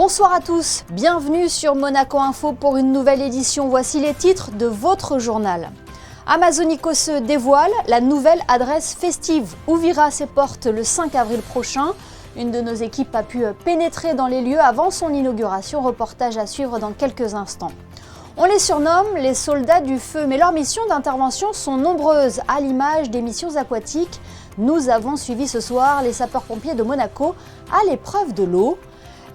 Bonsoir à tous, bienvenue sur Monaco Info pour une nouvelle édition. Voici les titres de votre journal. Amazonico se dévoile, la nouvelle adresse festive ouvrira ses portes le 5 avril prochain. Une de nos équipes a pu pénétrer dans les lieux avant son inauguration. Reportage à suivre dans quelques instants. On les surnomme les soldats du feu, mais leurs missions d'intervention sont nombreuses, à l'image des missions aquatiques. Nous avons suivi ce soir les sapeurs-pompiers de Monaco à l'épreuve de l'eau.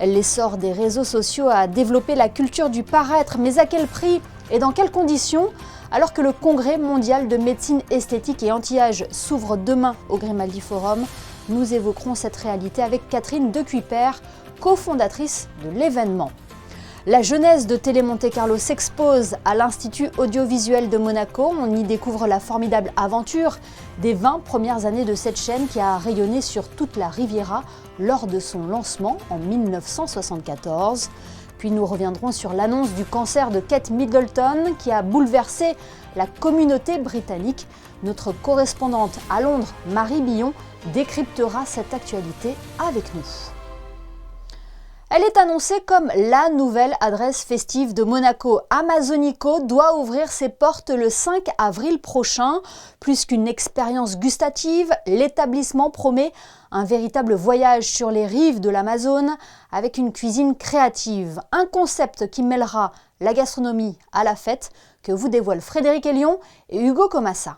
L'essor des réseaux sociaux a développé la culture du paraître, mais à quel prix et dans quelles conditions ? Alors que le Congrès mondial de médecine esthétique et anti-âge s'ouvre demain au Grimaldi Forum, nous évoquerons cette réalité avec Catherine Decuyper, cofondatrice de l'événement. La jeunesse de Télé Monte Carlo s'expose à l'Institut audiovisuel de Monaco. On y découvre la formidable aventure des 20 premières années de cette chaîne qui a rayonné sur toute la Riviera lors de son lancement en 1974. Puis nous reviendrons sur l'annonce du cancer de Kate Middleton qui a bouleversé la communauté britannique. Notre correspondante à Londres, Marie Billon, décryptera cette actualité avec nous. Elle est annoncée comme la nouvelle adresse festive de Monaco. Amazonico doit ouvrir ses portes le 5 avril prochain. Plus qu'une expérience gustative, l'établissement promet un véritable voyage sur les rives de l'Amazone avec une cuisine créative. Un concept qui mêlera la gastronomie à la fête que vous dévoilent Frédéric Elion et Hugo Comassa.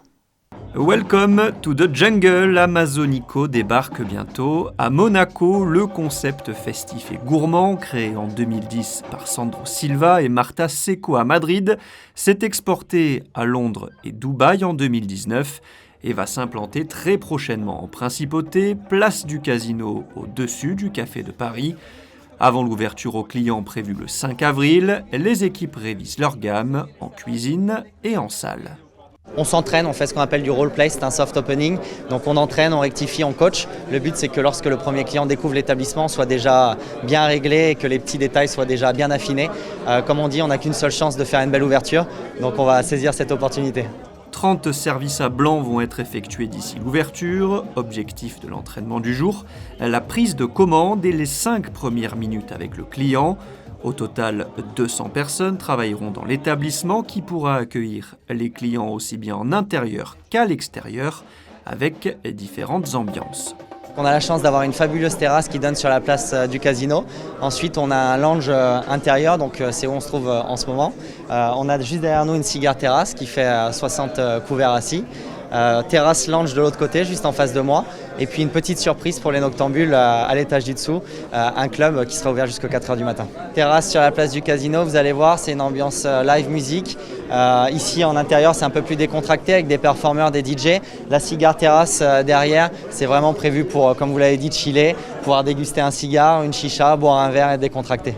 Welcome to the jungle, Amazonico débarque bientôt. À Monaco, le concept festif et gourmand, créé en 2010 par Sandro Silva et Marta Seco à Madrid, s'est exporté à Londres et Dubaï en 2019 et va s'implanter très prochainement en Principauté, place du Casino au-dessus du Café de Paris. Avant l'ouverture aux clients prévue le 5 avril, les équipes révisent leur gamme en cuisine et en salle. On s'entraîne, on fait ce qu'on appelle du roleplay, c'est un soft opening. Donc on entraîne, on rectifie, on coach. Le but c'est que lorsque le premier client découvre l'établissement, soit déjà bien réglé et que les petits détails soient déjà bien affinés. Comme on dit, on n'a qu'une seule chance de faire une belle ouverture. Donc on va saisir cette opportunité. 30 services à blanc vont être effectués d'ici l'ouverture. Objectif de l'entraînement du jour, la prise de commande et les 5 premières minutes avec le client. Au total, 200 personnes travailleront dans l'établissement qui pourra accueillir les clients aussi bien en intérieur qu'à l'extérieur avec différentes ambiances. On a la chance d'avoir une fabuleuse terrasse qui donne sur la place du Casino. Ensuite, on a un lounge intérieur, donc c'est où on se trouve en ce moment. On a juste derrière nous une cigare terrasse qui fait 60 couverts assis. Terrasse lounge de l'autre côté, juste en face de moi. Et puis une petite surprise pour les noctambules à l'étage du dessous, un club qui sera ouvert jusqu'à 4h du matin. Terrasse sur la place du Casino, vous allez voir, c'est une ambiance live musique. Ici en intérieur, c'est un peu plus décontracté avec des performeurs, des DJ. La cigare terrasse derrière, c'est vraiment prévu pour, comme vous l'avez dit, chiller, pouvoir déguster un cigare, une chicha, boire un verre et décontracter.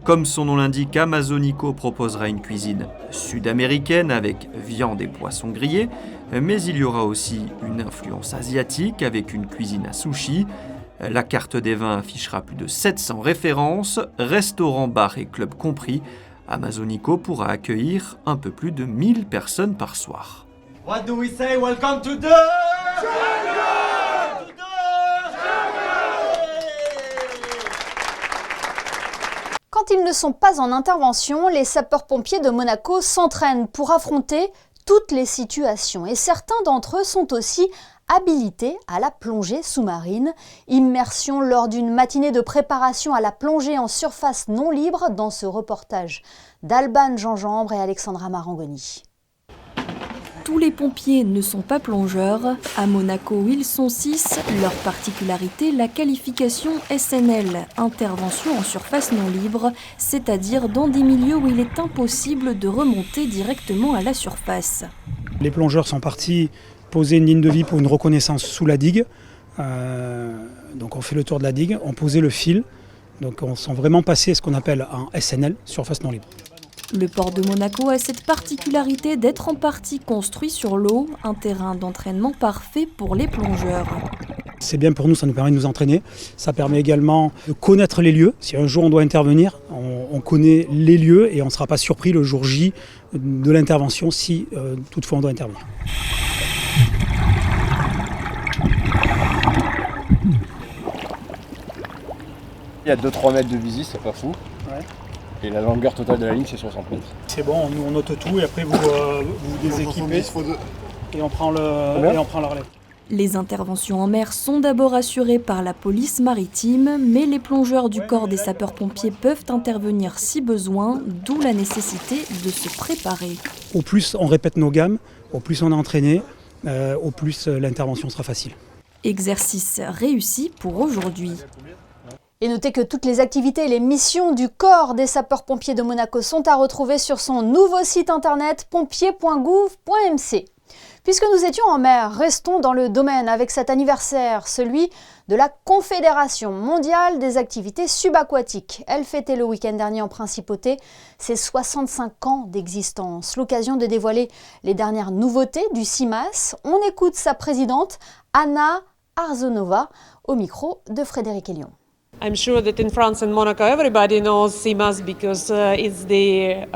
Comme son nom l'indique, Amazonico proposera une cuisine sud-américaine avec viande et poissons grillés, mais il y aura aussi une influence asiatique avec une cuisine à sushi. La carte des vins affichera plus de 700 références, restaurants, bars et clubs compris. Amazonico pourra accueillir un peu plus de 1000 personnes par soir. What do we say? Welcome to the Quand ils ne sont pas en intervention, les sapeurs-pompiers de Monaco s'entraînent pour affronter toutes les situations. Et certains d'entre eux sont aussi habilités à la plongée sous-marine. Immersion lors d'une matinée de préparation à la plongée en surface non libre dans ce reportage d'Alban Gingembre et Alexandra Marangoni. Tous les pompiers ne sont pas plongeurs. À Monaco, ils sont 6. Leur particularité, la qualification SNL, intervention en surface non libre, c'est-à-dire dans des milieux où il est impossible de remonter directement à la surface. Les plongeurs sont partis poser une ligne de vie pour une reconnaissance sous la digue. Donc on fait le tour de la digue, on posait le fil. Donc on s'est vraiment passé ce qu'on appelle un SNL, surface non libre. Le port de Monaco a cette particularité d'être en partie construit sur l'eau, un terrain d'entraînement parfait pour les plongeurs. C'est bien pour nous, ça nous permet de nous entraîner. Ça permet également de connaître les lieux. Si un jour on doit intervenir, on connaît les lieux et on ne sera pas surpris le jour J de l'intervention si toutefois on doit intervenir. Il y a 2-3 mètres de visie, c'est pas fou. Ouais. Et la longueur totale de la ligne, c'est 60 mètres. C'est bon, nous on note tout et après vous déséquipez et on prend le relais. Les interventions en mer sont d'abord assurées par la police maritime, mais les plongeurs du corps des sapeurs-pompiers peuvent intervenir si besoin, d'où la nécessité de se préparer. Au plus on répète nos gammes, au plus on est entraîné, au plus l'intervention sera facile. Exercice réussi pour aujourd'hui. Et notez que toutes les activités et les missions du corps des sapeurs-pompiers de Monaco sont à retrouver sur son nouveau site internet pompier.gouv.mc. Puisque nous étions en mer, restons dans le domaine avec cet anniversaire, celui de la Confédération mondiale des activités subaquatiques. Elle fêtait le week-end dernier en principauté ses 65 ans d'existence. L'occasion de dévoiler les dernières nouveautés du CIMAS. On écoute sa présidente, Anna Arzonova, au micro de Frédéric Elion. I'm sure that in France and Monaco everybody knows CIMAS because it's the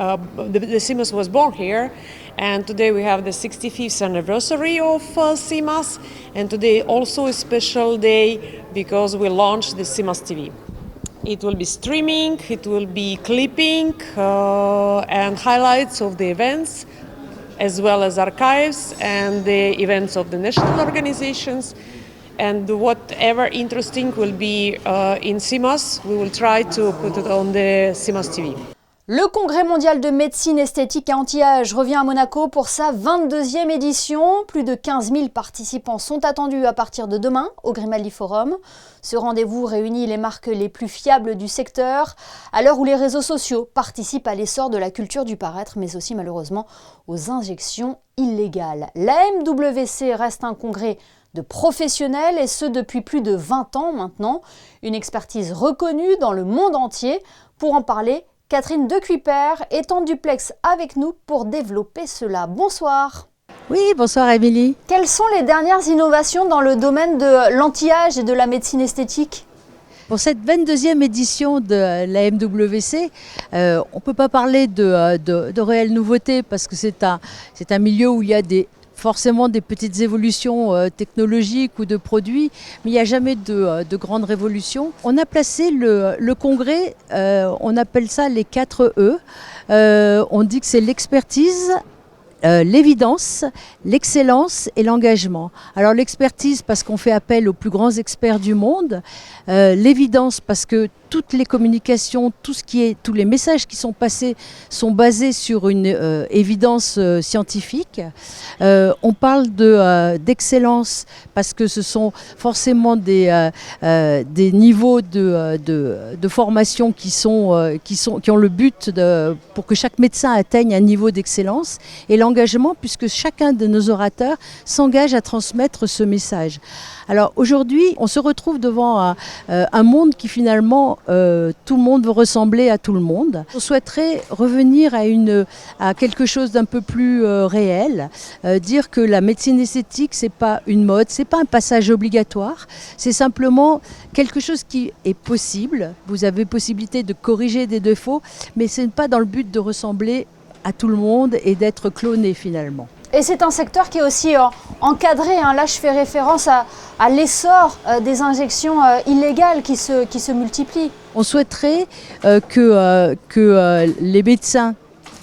CIMAS was born here, and today we have the 65th anniversary of CIMAS, and today also a special day because we launched the CIMAS TV. It will be streaming, it will be clipping and highlights of the events, as well as archives and the events of the national organizations. And whatever interesting will be in CIMAS, we will try to put it on the CIMAS TV. Le Congrès mondial de médecine esthétique et anti-âge revient à Monaco pour sa 22e édition. Plus de 15 000 participants sont attendus à partir de demain au Grimaldi Forum. Ce rendez-vous réunit les marques les plus fiables du secteur, à l'heure où les réseaux sociaux participent à l'essor de la culture du paraître, mais aussi malheureusement aux injections illégales. La MWC reste un congrès de professionnels, et ce depuis plus de 20 ans maintenant. Une expertise reconnue dans le monde entier. Pour en parler, Catherine Decuiper est en duplex avec nous pour développer cela. Bonsoir. Oui, bonsoir Émilie. Quelles sont les dernières innovations dans le domaine de l'anti-âge et de la médecine esthétique ? Pour cette 22e édition de la MWC, on ne peut pas parler de réelles nouveautés parce que c'est un milieu où il y a forcément des petites évolutions technologiques ou de produits, mais il n'y a jamais de grandes révolutions. On a placé le congrès, on appelle ça les 4 E. On dit que c'est l'expertise, l'évidence, l'excellence et l'engagement. Alors l'expertise parce qu'on fait appel aux plus grands experts du monde, l'évidence parce que toutes les communications, tous les messages qui sont passés sont basés sur une évidence scientifique. On parle d'excellence parce que ce sont forcément des niveaux de formation qui ont le but pour que chaque médecin atteigne un niveau d'excellence, et l'engagement puisque chacun de nos orateurs s'engage à transmettre ce message. Alors aujourd'hui, on se retrouve devant un monde qui finalement, tout le monde veut ressembler à tout le monde. On souhaiterait revenir à quelque chose d'un peu plus réel, dire que la médecine esthétique, c'est pas une mode, c'est pas un passage obligatoire, c'est simplement quelque chose qui est possible. Vous avez possibilité de corriger des défauts, mais ce n'est pas dans le but de ressembler à tout le monde et d'être cloné finalement. Et c'est un secteur qui est aussi encadré. Là, je fais référence à l'essor des injections illégales qui se multiplient. On souhaiterait que les médecins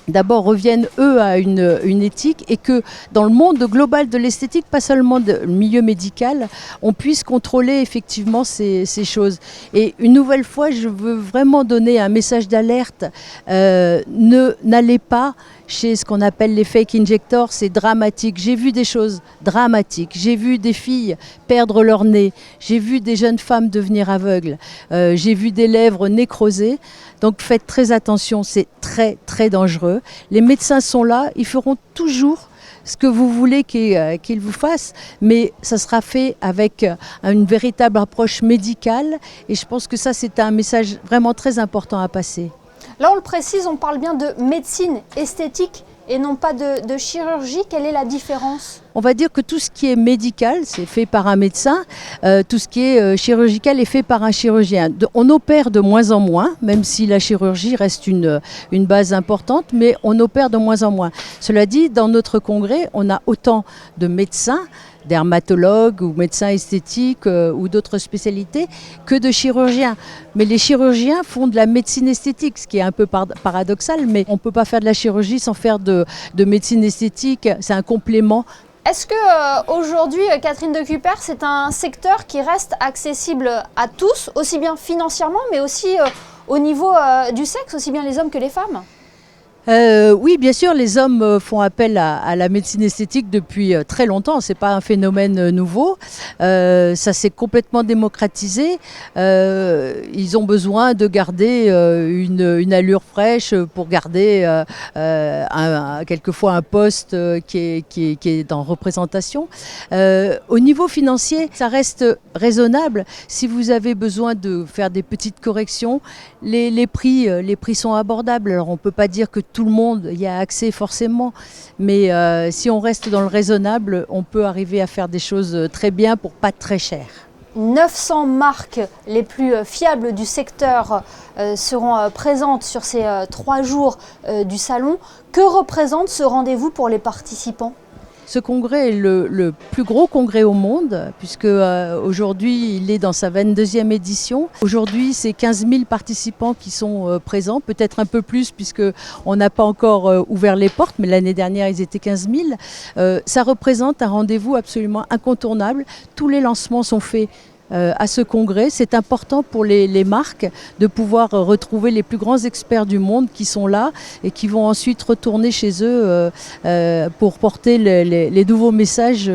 d'abord reviennent eux à une éthique, et que dans le monde global de l'esthétique, pas seulement le milieu médical, on puisse contrôler effectivement ces choses. Et une nouvelle fois, je veux vraiment donner un message d'alerte. N'allez pas chez ce qu'on appelle les fake injectors, c'est dramatique. J'ai vu des choses dramatiques. J'ai vu des filles perdre leur nez. J'ai vu des jeunes femmes devenir aveugles. J'ai vu des lèvres nécrosées. Donc faites très attention, c'est très très dangereux. Les médecins sont là, ils feront toujours ce que vous voulez qu'ils vous fassent, mais ça sera fait avec une véritable approche médicale, et je pense que ça c'est un message vraiment très important à passer. Là on le précise, on parle bien de médecine esthétique et non pas de chirurgie. Quelle est la différence ? On va dire que tout ce qui est médical, c'est fait par un médecin. Tout ce qui est chirurgical est fait par un chirurgien. On opère de moins en moins, même si la chirurgie reste une base importante, mais on opère de moins en moins. Cela dit, dans notre congrès, on a autant de médecins, dermatologues ou médecins esthétiques ou d'autres spécialités que de chirurgiens. Mais les chirurgiens font de la médecine esthétique, ce qui est un peu paradoxal, mais on ne peut pas faire de la chirurgie sans faire de médecine esthétique. C'est un complément. Est-ce que aujourd'hui, Catherine de Cupers, c'est un secteur qui reste accessible à tous, aussi bien financièrement, mais aussi au niveau du sexe, aussi bien les hommes que les femmes ? Oui, bien sûr, les hommes font appel à la médecine esthétique depuis très longtemps. C'est pas un phénomène nouveau. Ça s'est complètement démocratisé. Ils ont besoin de garder une allure fraîche pour garder quelquefois un poste qui est en représentation. Au niveau financier, ça reste raisonnable. Si vous avez besoin de faire des petites corrections, les prix sont abordables. Alors on peut pas dire que tout le monde y a accès forcément, mais si on reste dans le raisonnable, on peut arriver à faire des choses très bien pour pas très cher. 900 marques les plus fiables du secteur seront présentes sur ces 3 jours du salon. Que représente ce rendez-vous pour les participants ? Ce congrès est le plus gros congrès au monde, puisque aujourd'hui il est dans sa 22e édition. Aujourd'hui, c'est 15 000 participants qui sont présents, peut-être un peu plus puisqu'on n'a pas encore ouvert les portes, mais l'année dernière ils étaient 15 000. Ça représente un rendez-vous absolument incontournable. Tous les lancements sont faits à ce congrès. C'est important pour les marques de pouvoir retrouver les plus grands experts du monde qui sont là et qui vont ensuite retourner chez eux pour porter les nouveaux messages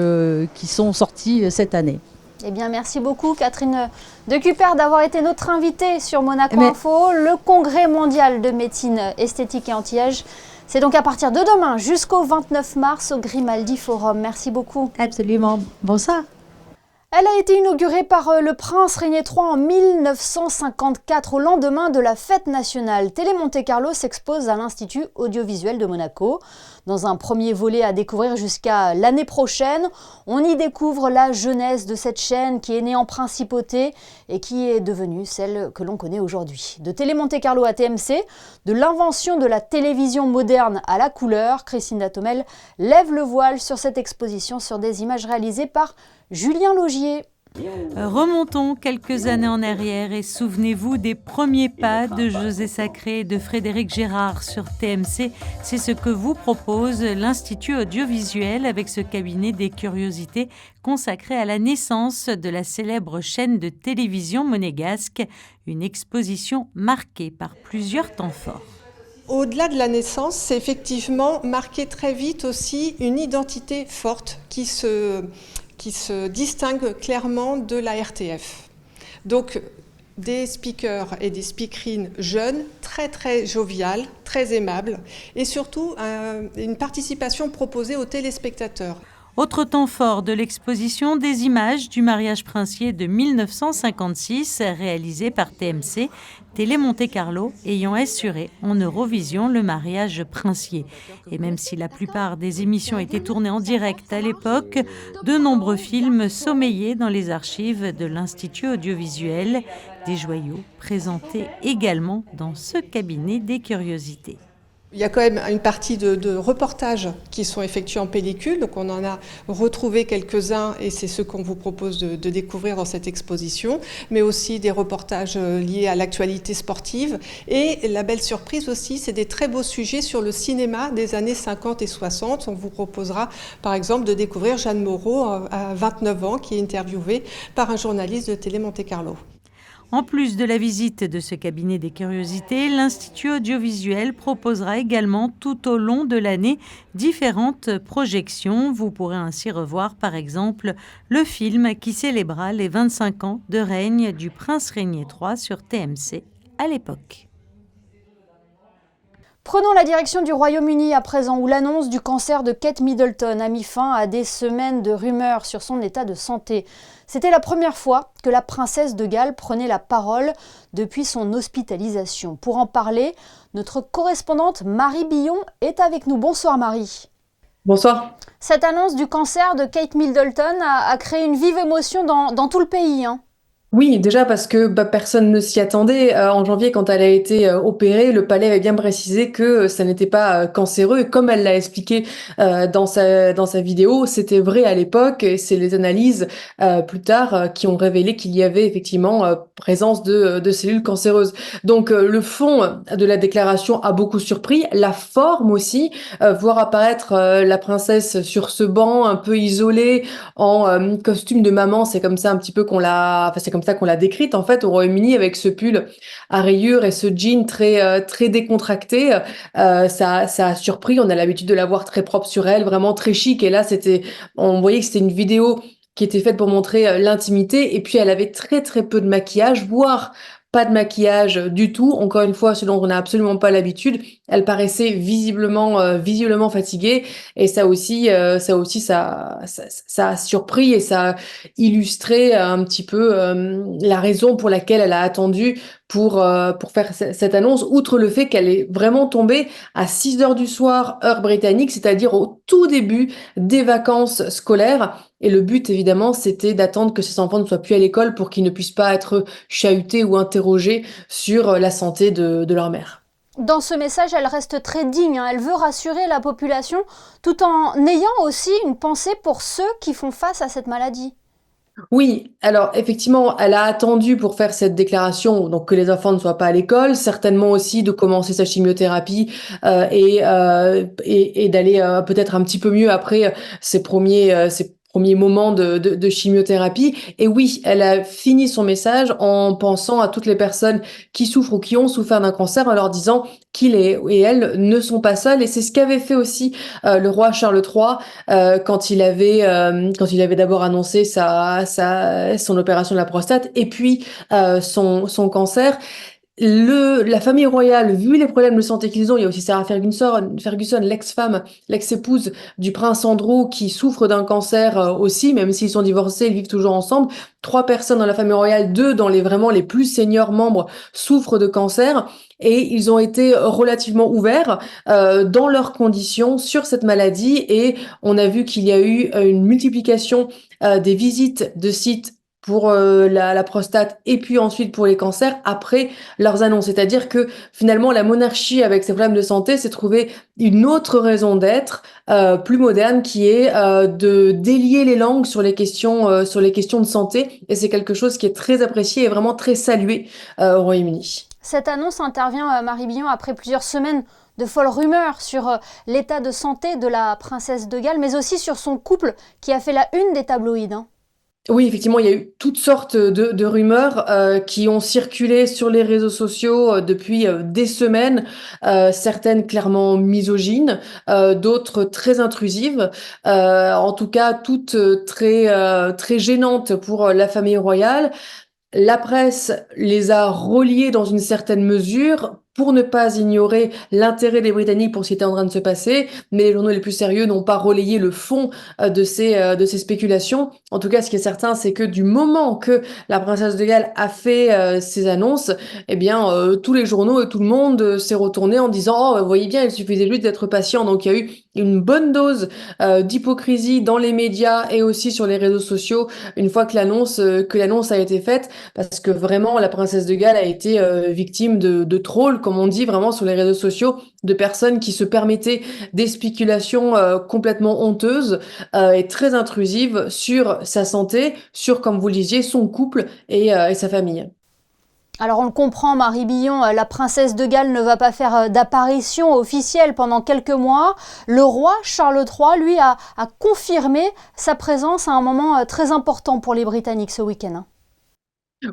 qui sont sortis cette année. Eh bien, merci beaucoup Catherine de Cupers d'avoir été notre invitée sur Monaco Info. Le congrès mondial de médecine esthétique et anti-âge, c'est donc à partir de demain jusqu'au 29 mars au Grimaldi Forum. Merci beaucoup. Absolument. Bonsoir. Elle a été inaugurée par le prince Régnier III en 1954, au lendemain de la fête nationale. Télé Monte-Carlo s'expose à l'Institut audiovisuel de Monaco. Dans un premier volet à découvrir jusqu'à l'année prochaine, on y découvre la jeunesse de cette chaîne qui est née en principauté et qui est devenue celle que l'on connaît aujourd'hui. De Télé Monte-Carlo à TMC, de l'invention de la télévision moderne à la couleur, Christine Datomel lève le voile sur cette exposition sur des images réalisées par Julien Laugier. Remontons quelques années en arrière et souvenez-vous des premiers pas de José Sacré et de Frédéric Gérard sur TMC. C'est ce que vous propose l'Institut audiovisuel avec ce cabinet des curiosités consacré à la naissance de la célèbre chaîne de télévision monégasque. Une exposition marquée par plusieurs temps forts. Au-delà de la naissance, c'est effectivement marqué très vite aussi une identité forte qui se distingue clairement de la RTF. Donc des speakers et des speakerines jeunes, très très joviales, très aimables, et surtout une participation proposée aux téléspectateurs. Autre temps fort de l'exposition, des images du mariage princier de 1956 réalisées par TMC, Télé Monte-Carlo ayant assuré en Eurovision le mariage princier. Et même si la plupart des émissions étaient tournées en direct à l'époque, de nombreux films sommeillaient dans les archives de l'Institut audiovisuel, des joyaux présentés également dans ce cabinet des curiosités. Il y a quand même une partie de reportages qui sont effectués en pellicule, donc on en a retrouvé quelques-uns et c'est ce qu'on vous propose de découvrir dans cette exposition, mais aussi des reportages liés à l'actualité sportive. Et la belle surprise aussi, c'est des très beaux sujets sur le cinéma des années 50 et 60. On vous proposera par exemple de découvrir Jeanne Moreau à 29 ans qui est interviewée par un journaliste de Télé Monte-Carlo. En plus de la visite de ce cabinet des curiosités, l'Institut audiovisuel proposera également tout au long de l'année différentes projections. Vous pourrez ainsi revoir par exemple le film qui célébra les 25 ans de règne du prince Régnier III sur TMC à l'époque. Prenons la direction du Royaume-Uni à présent, où l'annonce du cancer de Kate Middleton a mis fin à des semaines de rumeurs sur son état de santé. C'était la première fois que la princesse de Galles prenait la parole depuis son hospitalisation. Pour en parler, notre correspondante Marie Billon est avec nous. Bonsoir Marie. Bonsoir. Cette annonce du cancer de Kate Middleton a créé une vive émotion dans tout le pays, hein. Oui, déjà parce que personne ne s'y attendait. En janvier, quand elle a été opérée, le palais avait bien précisé que ça n'était pas cancéreux. Et comme elle l'a expliqué dans sa vidéo, c'était vrai à l'époque. Et c'est les analyses plus tard qui ont révélé qu'il y avait effectivement présence de cellules cancéreuses. Donc le fond de la déclaration a beaucoup surpris. La forme aussi, voir apparaître la princesse sur ce banc un peu isolée en costume de maman, c'est comme ça un petit peu c'est comme ça qu'on l'a décrite en fait au Royaume-Uni avec ce pull à rayures et ce jean très décontracté. Ça a surpris. On a l'habitude de la voir très propre sur elle, vraiment très chic. Et là, on voyait que c'était une vidéo qui était faite pour montrer l'intimité. Et puis, elle avait très peu de maquillage, voire pas de maquillage du tout. Encore une fois, ce dont on n'a absolument pas l'habitude. Elle paraissait visiblement fatiguée. Et ça a surpris et ça a illustré un petit peu la raison pour laquelle elle a attendu pour faire cette annonce, outre le fait qu'elle est vraiment tombée à 6 heures du soir, heure britannique, c'est-à-dire au tout début des vacances scolaires. Et le but, évidemment, c'était d'attendre que ces enfants ne soient plus à l'école pour qu'ils ne puissent pas être chahutés ou interrogés sur la santé de leur mère. Dans ce message, elle reste très digne, hein. Elle veut rassurer la population tout en ayant aussi une pensée pour ceux qui font face à cette maladie. Oui, alors effectivement, elle a attendu pour faire cette déclaration, donc que les enfants ne soient pas à l'école, certainement aussi de commencer sa chimiothérapie et d'aller peut-être un petit peu mieux après ses premiers moments de chimiothérapie. Et oui, elle a fini son message en pensant à toutes les personnes qui souffrent ou qui ont souffert d'un cancer, en leur disant qu'il et elle ne sont pas seuls. Et c'est ce qu'avait fait aussi le roi Charles III quand il avait d'abord annoncé son opération de la prostate et puis son cancer. La famille royale, vu les problèmes de santé qu'ils ont, il y a aussi Sarah Ferguson, l'ex-femme, l'ex-épouse du prince Andrew, qui souffre d'un cancer aussi, même s'ils sont divorcés, ils vivent toujours ensemble. 3 personnes dans la famille royale, 2 dans vraiment les plus seniors membres souffrent de cancer. Et ils ont été relativement ouverts dans leurs conditions sur cette maladie. Et on a vu qu'il y a eu une multiplication des visites de sites pour la prostate et puis ensuite pour les cancers après leurs annonces. C'est-à-dire que finalement la monarchie avec ses problèmes de santé s'est trouvé une autre raison d'être plus moderne qui est de délier les langues sur les questions de santé, et c'est quelque chose qui est très apprécié et vraiment très salué au Royaume-Uni. Cette annonce intervient, Marie Billon, après plusieurs semaines de folles rumeurs sur l'état de santé de la princesse de Galles, mais aussi sur son couple qui a fait la une des tabloïds, hein. Oui, effectivement, il y a eu toutes sortes de rumeurs qui ont circulé sur les réseaux sociaux depuis des semaines, certaines clairement misogynes, d'autres très intrusives, en tout cas toutes très gênantes pour la famille royale. La presse les a reliées dans une certaine mesure pour ne pas ignorer l'intérêt des Britanniques pour ce qui était en train de se passer, mais les journaux les plus sérieux n'ont pas relayé le fond de ces spéculations. En tout cas, ce qui est certain, c'est que du moment que la princesse de Galles a fait ses annonces, eh bien, tous les journaux et tout le monde s'est retourné en disant « Oh, vous voyez bien, il suffisait juste d'être patient ». Donc, il y a eu une bonne dose d'hypocrisie dans les médias et aussi sur les réseaux sociaux une fois que l'annonce a été faite, parce que vraiment, la princesse de Galles a été victime de trolls, comme on dit vraiment sur les réseaux sociaux, de personnes qui se permettaient des spéculations complètement honteuses et très intrusives sur sa santé, sur, comme vous le disiez, son couple et sa famille. Alors on le comprend, Marie Billon, la princesse de Galles ne va pas faire d'apparition officielle pendant quelques mois. Le roi Charles III, lui, a confirmé sa présence à un moment très important pour les Britanniques ce week-end.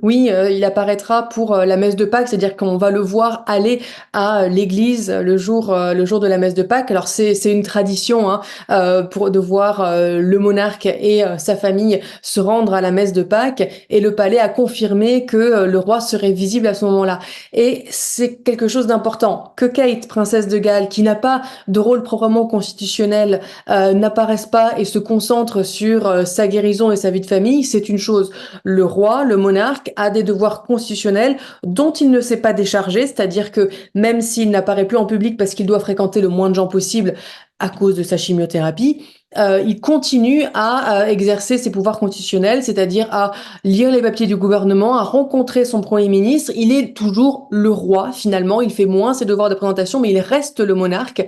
Oui, il apparaîtra pour la messe de Pâques, c'est-à-dire qu'on va le voir aller à l'église le jour de la messe de Pâques. Alors c'est une tradition de voir le monarque et sa famille se rendre à la messe de Pâques, et le palais a confirmé que le roi serait visible à ce moment-là. Et c'est quelque chose d'important que Kate, princesse de Galles, qui n'a pas de rôle proprement constitutionnel, n'apparaisse pas et se concentre sur sa guérison et sa vie de famille. C'est une chose. Le roi, le monarque, a des devoirs constitutionnels dont il ne s'est pas déchargé, c'est-à-dire que même s'il n'apparaît plus en public parce qu'il doit fréquenter le moins de gens possible, à cause de sa chimiothérapie, il continue à exercer ses pouvoirs constitutionnels, c'est-à-dire à lire les papiers du gouvernement, à rencontrer son Premier ministre. Il est toujours le roi, finalement. Il fait moins ses devoirs de présentation, mais il reste le monarque.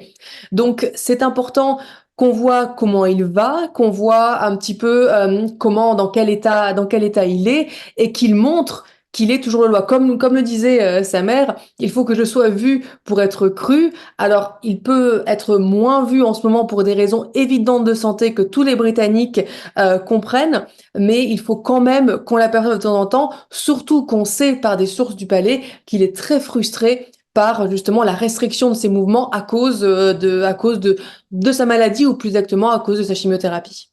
Donc, c'est important qu'on voit comment il va, qu'on voit un petit peu dans quel état il est, et qu'il montre qu'il est toujours le roi. Comme le disait sa mère, il faut que je sois vu pour être cru. Alors, il peut être moins vu en ce moment pour des raisons évidentes de santé que tous les Britanniques comprennent, mais il faut quand même qu'on l'aperçoive de temps en temps, surtout qu'on sait par des sources du palais qu'il est très frustré par justement la restriction de ses mouvements à cause de sa maladie, ou plus exactement à cause de sa chimiothérapie.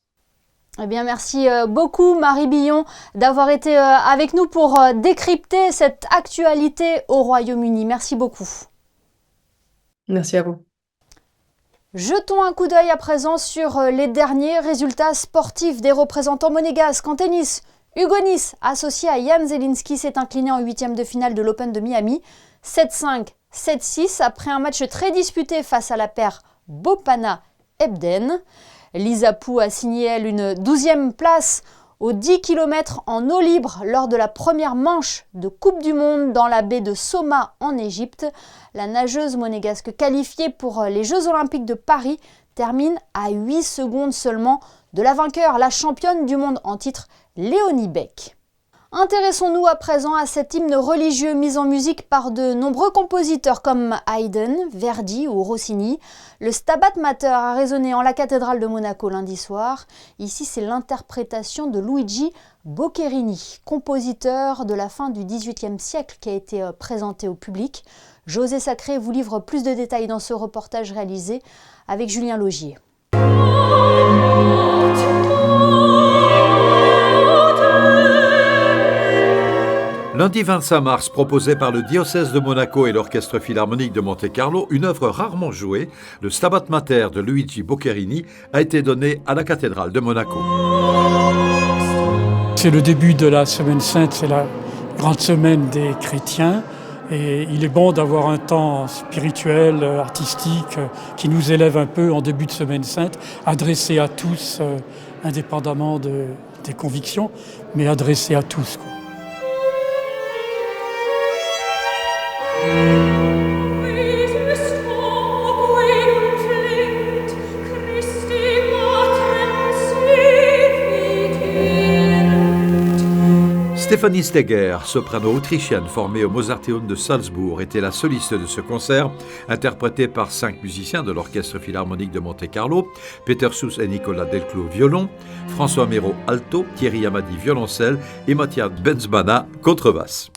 Eh bien, merci beaucoup Marie Billon d'avoir été avec nous pour décrypter cette actualité au Royaume-Uni. Merci beaucoup. Merci à vous. Jetons un coup d'œil à présent sur les derniers résultats sportifs des représentants monégasques en tennis. Hugo Nys, associé à Jan Zielinski, s'est incliné en 8e de finale de l'Open de Miami. 7-5, 7-6 après un match très disputé face à la paire Bopana-Ebden. Lisa Pou a signé, elle, une 12e place aux 10 km en eau libre lors de la première manche de Coupe du Monde dans la baie de Soma en Égypte. La nageuse monégasque qualifiée pour les Jeux Olympiques de Paris termine à 8 secondes seulement de la vainqueur, la championne du monde en titre, Léonie Beck. Intéressons-nous à présent à cet hymne religieux mis en musique par de nombreux compositeurs comme Haydn, Verdi ou Rossini. Le Stabat Mater a résonné en la cathédrale de Monaco lundi soir. Ici, c'est l'interprétation de Luigi Boccherini, compositeur de la fin du XVIIIe siècle, qui a été présenté au public. José Sacré vous livre plus de détails dans ce reportage réalisé avec Julien Laugier. Lundi 25 mars, proposé par le diocèse de Monaco et l'Orchestre Philharmonique de Monte-Carlo, une œuvre rarement jouée, le Stabat Mater de Luigi Boccherini, a été donné à la cathédrale de Monaco. C'est le début de la Semaine Sainte, c'est la grande semaine des chrétiens. Et il est bon d'avoir un temps spirituel, artistique, qui nous élève un peu en début de Semaine Sainte, adressé à tous, indépendamment des convictions, mais adressé à tous, quoi. Stefanie Stegger, soprano autrichienne formée au Mozarteum de Salzbourg, était la soliste de ce concert, interprété par 5 musiciens de l'Orchestre Philharmonique de Monte-Carlo, Peter Suss et Nicolas Delclos violon, François Méraud alto, Thierry Amadi violoncelle et Mathias Benzbana contrebasse.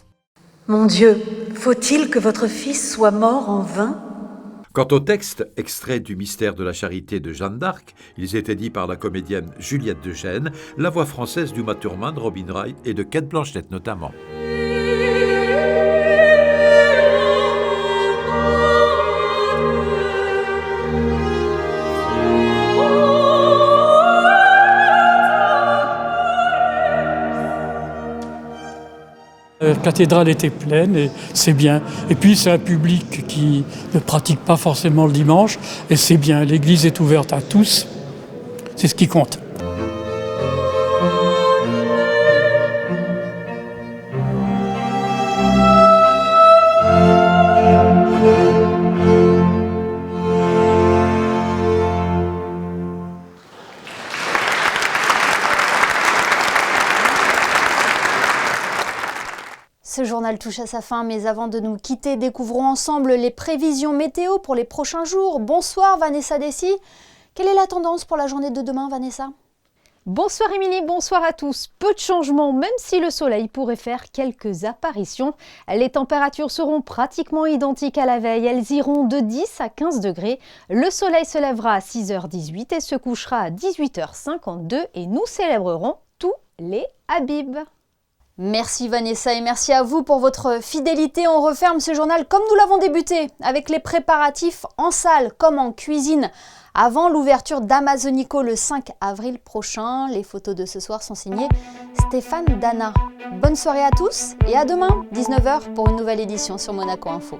Mon Dieu, faut-il que votre fils soit mort en vain ? Quant au texte, extrait du Mystère de la Charité de Jeanne d'Arc, ils étaient dits par la comédienne Juliette de Gênes, la voix française d'Uma Thurman, de Robin Wright et de Cate Blanchett notamment. La cathédrale était pleine et c'est bien. Et puis c'est un public qui ne pratique pas forcément le dimanche et c'est bien. L'église est ouverte à tous, c'est ce qui compte. Ce journal touche à sa fin, mais avant de nous quitter, découvrons ensemble les prévisions météo pour les prochains jours. Bonsoir Vanessa Dessy. Quelle est la tendance pour la journée de demain, Vanessa ? Bonsoir Émilie, bonsoir à tous. Peu de changements, même si le soleil pourrait faire quelques apparitions. Les températures seront pratiquement identiques à la veille. Elles iront de 10 à 15 degrés. Le soleil se lèvera à 6h18 et se couchera à 18h52 et nous célébrerons tous les Habib. Merci Vanessa et merci à vous pour votre fidélité. On referme ce journal comme nous l'avons débuté, avec les préparatifs en salle comme en cuisine. Avant l'ouverture d'Amazonico le 5 avril prochain, les photos de ce soir sont signées Stéphane Dana. Bonne soirée à tous et à demain, 19h, pour une nouvelle édition sur Monaco Info.